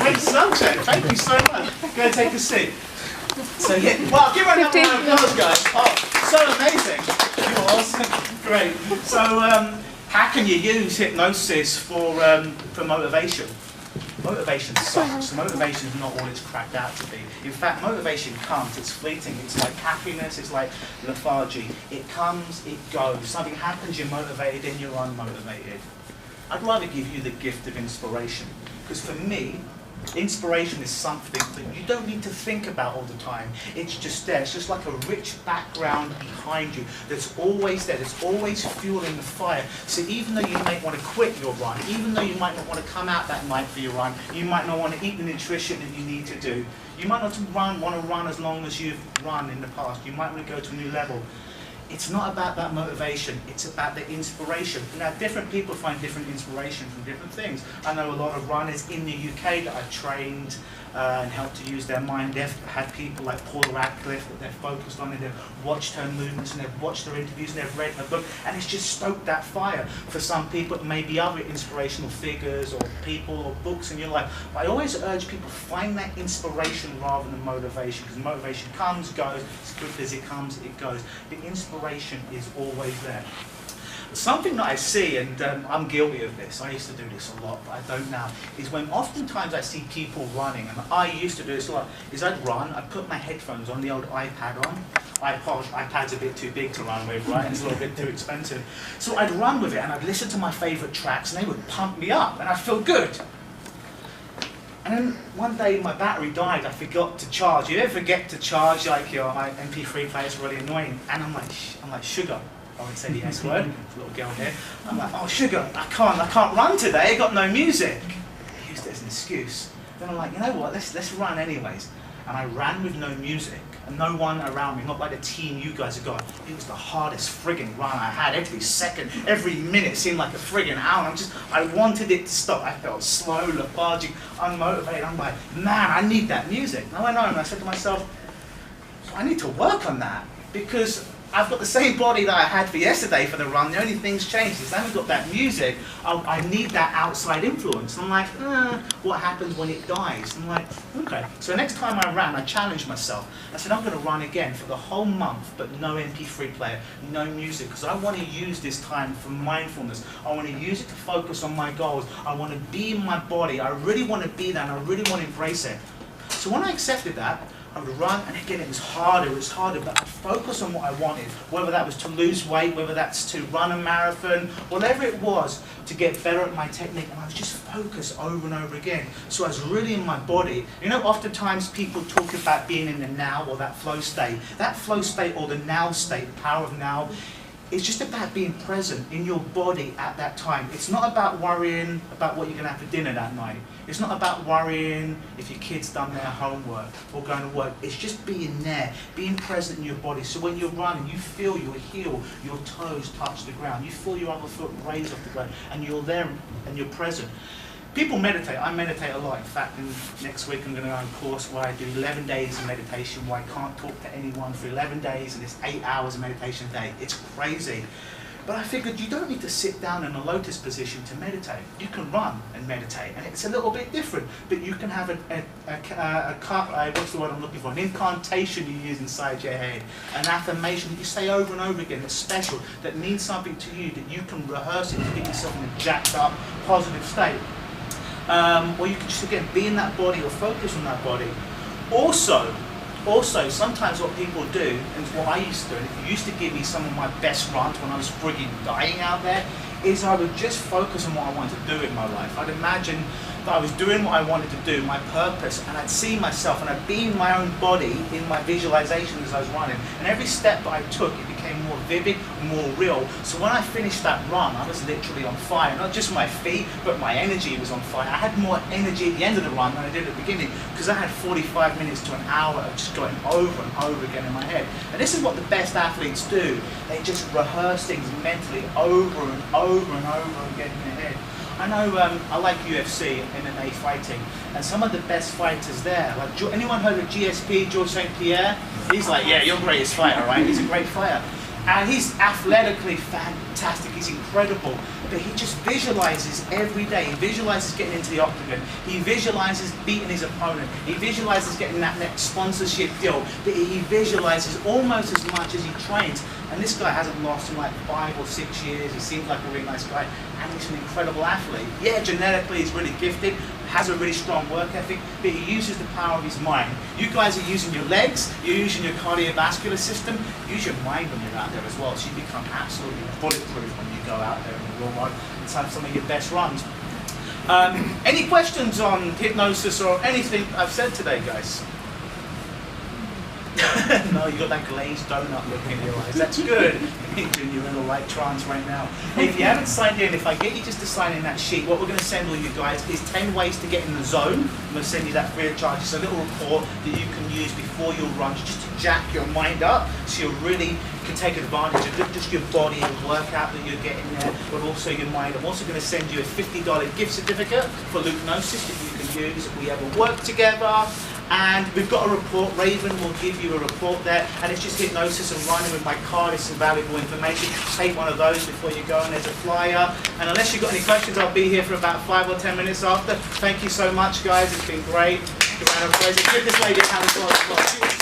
Great subject. Thank you so much. Go and take a seat. So yeah, well, give her another round of applause, guys. Oh, so amazing. You're awesome. Great. So how can you use hypnosis for motivation? Motivation sucks. Motivation is not all it's cracked out to be. In fact, motivation comes, it's fleeting. It's like happiness, it's like lethargy. It comes, it goes. Something happens, you're motivated, and you're unmotivated. I'd rather give you the gift of inspiration. Because for me, inspiration is something that you don't need to think about all the time. It's just there. It's just like a rich background behind you that's always there. That's always fueling the fire. So even though you might want to quit your run, even though you might not want to come out that night for your run, you might not want to eat the nutrition that you need to do. You might not want to run as long as you've run in the past. You might want to go to a new level. It's not about that motivation, it's about the inspiration. Now, different people find different inspiration from different things. I know a lot of runners in the UK that I've trained and helped to use their mind. They've had people like Paula Radcliffe that they've focused on, and they've watched her movements, and they've watched her interviews, and they've read her book, and it's just stoked that fire. For some people, it may be other inspirational figures or people or books in your life. But I always urge people to find that inspiration rather than motivation, because motivation comes, goes, as quickly as it comes, it goes. The inspiration is always there. Something that I see, and I'm guilty of this, I used to do this a lot, but I don't now, is when oftentimes I see people running, and I used to do this a lot, is I'd run, I'd put my headphones on, the old iPad on. iPad's a bit too big to run with, right? It's a little bit too expensive. So I'd run with it, and I'd listen to my favourite tracks, and they would pump me up, and I'd feel good. And then one day my battery died, I forgot to charge. You ever forget to charge like your MP3 player? It's really annoying. And I'm like, sugar. I would say the S word, a little girl here. I'm like, oh sugar, I can't run today, I got no music. I used it as an excuse. Then I'm like, you know what, let's run anyways. And I ran with no music, and no one around me, not like the team you guys have got. It was the hardest frigging run I had. Every second, every minute seemed like a frigging hour. I wanted it to stop. I felt slow, lethargic, unmotivated. I'm like, man, I need that music. And I went home and I said to myself, I need to work on that, because I've got the same body that I had for yesterday for the run. The only thing's changed is I haven't got that music. I need that outside influence. And I'm like, what happens when it dies? I'm like, okay. So next time I ran, I challenged myself. I said, I'm going to run again for the whole month, but no MP3 player, no music, because I want to use this time for mindfulness. I want to use it to focus on my goals. I want to be in my body. I really want to be there, and I really want to embrace it. So when I accepted that, I would run, and again it was harder, but I'd focus on what I wanted, whether that was to lose weight, whether that's to run a marathon, whatever it was, to get better at my technique, and I was just focused over and over again. So I was really in my body. You know, oftentimes people talk about being in the now, or that flow state. That flow state, or the now state, the power of now, it's just about being present in your body at that time. It's not about worrying about what you're going to have for dinner that night. It's not about worrying if your kid's done their homework or going to work. It's just being there, being present in your body. So when you're running, you feel your heel, your toes touch the ground. You feel your other foot raise off the ground, and you're there and you're present. People meditate. I meditate a lot. In fact, next week I'm going to go on a course where I do 11 days of meditation, where I can't talk to anyone for 11 days, and it's 8 hours of meditation a day. It's crazy. But I figured you don't need to sit down in a lotus position to meditate. You can run and meditate, and it's a little bit different. But you can have what's the word I'm looking for? An incantation you use inside your head, an affirmation that you say over and over again that's special, that means something to you, that you can rehearse it to get yourself in a jacked up, positive state. Or you can just, again, be in that body or focus on that body. Also, sometimes what people do, and it's what I used to do, and it used to give me some of my best runs when I was frigging dying out there, is I would just focus on what I wanted to do in my life. I'd imagine that I was doing what I wanted to do, my purpose, and I'd see myself, and I'd be in my own body, in my visualization as I was running. And every step that I took, it became more vivid, more real. So when I finished that run, I was literally on fire. Not just my feet, but my energy was on fire. I had more energy at the end of the run than I did at the beginning, because I had 45 minutes to an hour of just going over and over again in my head. And this is what the best athletes do. They just rehearse things mentally over and over and over again in their head. I know, I like UFC, MMA fighting, and some of the best fighters there, like, anyone heard of GSP, George St. Pierre? He's like, yeah, you're the greatest fighter, right? He's a great fighter. And he's athletically fantastic, he's incredible, but he just visualizes every day. He visualizes getting into the octagon, he visualizes beating his opponent, he visualizes getting that next sponsorship deal, but he visualizes almost as much as he trains. And this guy hasn't lost in like 5 or 6 years. He seems like a really nice guy, and he's an incredible athlete. Yeah, genetically he's really gifted, has a really strong work ethic, but he uses the power of his mind. You guys are using your legs, you're using your cardiovascular system, use your mind when you're out there as well, so you become absolutely bulletproof when you go out there in the real world and have some of your best runs. Any questions on hypnosis or anything I've said today, guys? No, you got that glazed donut look in your eyes. That's good. You're in the right trance right now. Hey, if you haven't signed in, if I get you just to sign in that sheet, what we're going to send all you guys is 10 ways to get in the zone. I'm going to send you that free of charge. It's a little report that you can use before your runs just to jack your mind up, so you really can take advantage of not just your body and workout that you're getting there, but also your mind. I'm also going to send you a $50 gift certificate for Hypnosis that you can use if we ever work together. And we've got a report, Raven will give you a report there, and it's just hypnosis and running with my card. It's some valuable information. Take one of those before you go, and there's a flyer. And unless you've got any questions, I'll be here for about 5 or 10 minutes after. Thank you so much, guys. It's been great. Give a round of applause. Give this lady a hand as well.